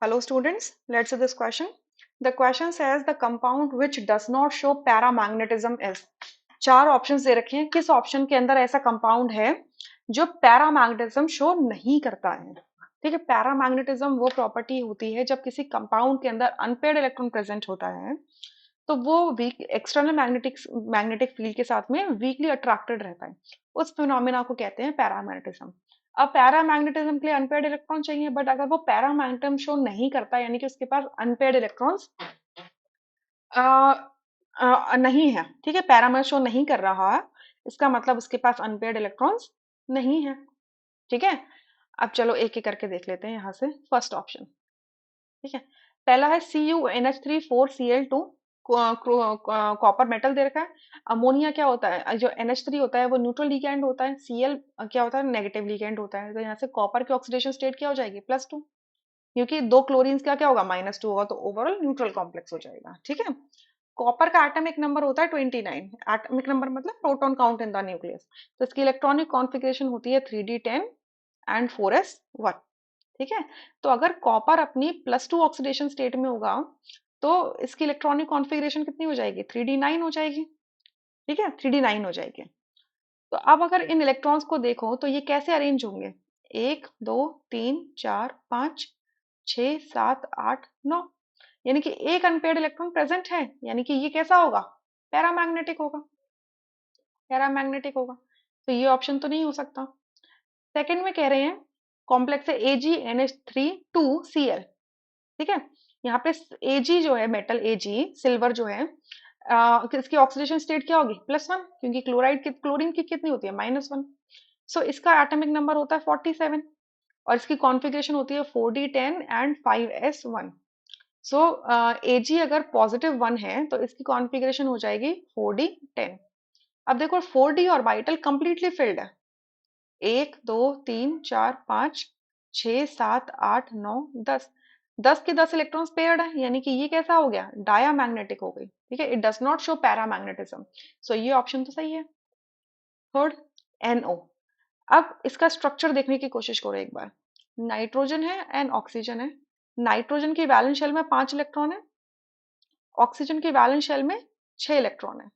Hello students, let's see this question. The question says the compound which does not show paramagnetism is. चार options दे रखे हैं, किस option के अंदर ऐसा कंपाउंड है जो पैरामैग्नेटिज्म शो नहीं करता है। ठीक है, पैरामैग्नेटिज्म वो प्रॉपर्टी होती है जब किसी कंपाउंड के अंदर अनपेयर्ड इलेक्ट्रॉन प्रेजेंट होता है तो वो वीक एक्सटर्नल मैग्नेटिक फील्ड के साथ में वीकली अट्रैक्टेड रहता है। उस फिनोमिना को कहते हैं पैरामैग्नेटिज्म। अब पैरामैग्नेटिज्म के लिए अनपेयर्ड इलेक्ट्रॉन चाहिए, बट अगर वो पैरामैग्नेटिज्म शो नहीं करता यानी कि उसके पास अनपेयर्ड इलेक्ट्रॉन्स नहीं है। ठीक है, पैरामैग्नेट शो नहीं कर रहा है, इसका मतलब उसके पास अनपेयर्ड इलेक्ट्रॉन्स नहीं है। ठीक है, अब चलो एक एक करके देख लेते हैं यहाँ से। फर्स्ट ऑप्शन, ठीक है, पहला है CuNH3 4Cl2, कॉपर मेटल दे रखा है। अमोनिया क्या होता है, जो NH3 होता है वो न्यूट्रल लिगैंड होता है, Cl क्या होता है, नेगेटिव लिगैंड होता है। तो यहाँ से कॉपर की ऑक्सीडेशन स्टेट क्या हो जाएगी, +2, क्योंकि दो क्लोरीन का क्या होगा, -2 होगा, तो ओवरऑल न्यूट्रल कॉम्प्लेक्स हो जाएगा। ठीक है, कॉपर का एटॉमिक नंबर होता है 29, एटॉमिक नंबर मतलब proton count in the nucleus. तो इसकी इलेक्ट्रॉनिक कॉन्फ़िगरेशन होती है 3d10 एंड 4s1। ठीक है, तो अगर कॉपर अपनी +2 ऑक्सीडेशन स्टेट में होगा तो इसकी इलेक्ट्रॉनिक कॉन्फ़िगरेशन कितनी हो जाएगी, 3d9 हो जाएगी। ठीक है, 3d9 हो जाएगी। तो अब अगर इन इलेक्ट्रॉन्स को देखो तो ये कैसे अरेंज होंगे, 1 2 3 4 5 6 7 8 9, यानी कि एक अनपेयर्ड इलेक्ट्रॉन प्रेजेंट है, यानी कि ये कैसा होगा, पैरामैग्नेटिक होगा। पैरामैग्नेटिक होगा, तो ये ऑप्शन तो नहीं हो सकता। सेकंड में कह रहे हैं कॉम्प्लेक्स है AgNH3 2Cl। ठीक है, यहाँ पे Ag जो है, मेटल Ag सिल्वर जो है, इसकी ऑक्सीडेशन स्टेट क्या होगी, +1, क्योंकि क्लोराइड की क्लोरीन की कितनी होती है, -1। सो इसका एटॉमिक नंबर होता है 47 और इसकी कॉन्फ़िगरेशन होती है 4d10 and 5s1। So Ag अगर +1 है तो इसकी कॉन्फ़िगरेशन हो जाएगी 4d10। अब देखो 4d ऑर्बिटल कंप्लीटली फिल्ड है, 1 2 3 4 5 6 7 8 9 10, 10 के 10 इलेक्ट्रॉन्स पेयर्ड है, यानी कि ये कैसा हो गया, डायामैग्नेटिक हो गई। ठीक है, it does not show paramagnetism, so ये ऑप्शन तो सही है। Third, NO। अब इसका स्ट्रक्चर देखने की कोशिश करो एक बार। नाइट्रोजन है एंड ऑक्सीजन है। नाइट्रोजन की वैलेंस शेल में 5 इलेक्ट्रॉन है, ऑक्सीजन की वैलेंस शेल में 6 इलेक्ट्रॉन है।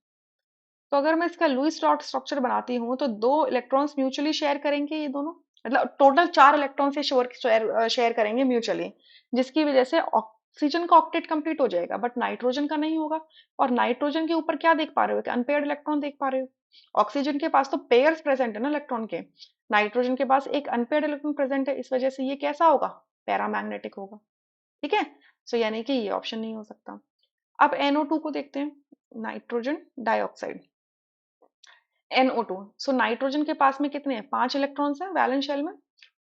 तो अगर मैं इसका लुईस डॉट स्ट्रक्चर बनाती हूँ तो 2 इलेक्ट्रॉन्स म्यूचुअली शेयर करेंगे, ये दोनों मतलब टोटल 4 इलेक्ट्रॉन से शेयर करेंगे म्यूचुअली, जिसकी वजह से ऑक्सीजन का ऑक्टेट कंप्लीट हो जाएगा, बट नाइट्रोजन का नहीं होगा। और नाइट्रोजन के ऊपर क्या देख पा रहे हो, अनपेयर्ड इलेक्ट्रॉन देख पा रहे हो। ऑक्सीजन के पास तो पेयर्स प्रेजेंट है ना इलेक्ट्रॉन के, नाइट्रोजन के पास एक अनपेयर्ड इलेक्ट्रॉन प्रेजेंट है, इस वजह से ये कैसा होगा, पैरामैग्नेटिक होगा। ठीक है, सो यानी कि ये ऑप्शन नहीं हो सकता। अब NO2 को देखते हैं, nitrogen dioxide, NO2। So nitrogen के पास में कितने हैं, 5 इलेक्ट्रॉन्स हैं वैलेंस शेल में।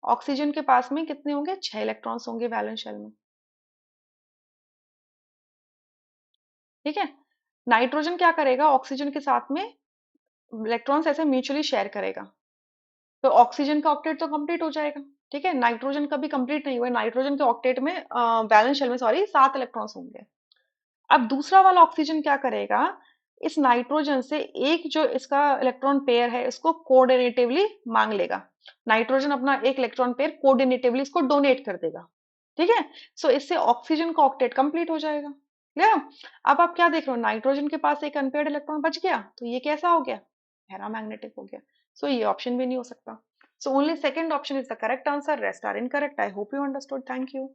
ऑक्सीजन के पास में कितने होंगे, 6 इलेक्ट्रॉन्स होंगे वैलेंस शेल में। ठीक है, नाइट्रोजन क्या करेगा, ऑक्सीजन के साथ में इलेक्ट्रॉन्स ऐसे म्यूचुअली शेयर करेगा, तो ऑक्सीजन का ऑक्टेट तो कंप्लीट हो जाएगा। ठीक है, नाइट्रोजन का भी कंप्लीट नहीं हुआ, नाइट्रोजन के ऑक्टेट में वैलेंस शेल में सॉरी 7 इलेक्ट्रॉन्स होंगे। अब दूसरा वाला ऑक्सीजन क्या करेगा, इस नाइट्रोजन से एक जो इसका इलेक्ट्रॉन पेयर है इसको कोऑर्डिनेटिवली मांग लेगा। नाइट्रोजन अपना एक इलेक्ट्रॉन पेयर कोऑर्डिनेटिवली इसको डोनेट कर देगा। ठीक है, सो इससे ऑक्सीजन का ऑक्टेट कंप्लीट हो जाएगा। क्लियर। अब आप क्या देख रहे हो, नाइट्रोजन के पास एक अनपेयर्ड इलेक्ट्रॉन बच गया, तो ये कैसा हो गया, पैरामैग्नेटिक हो गया। सो ये ऑप्शन भी नहीं हो सकता। So only second option is the correct answer, rest are incorrect. I hope you understood, thank you.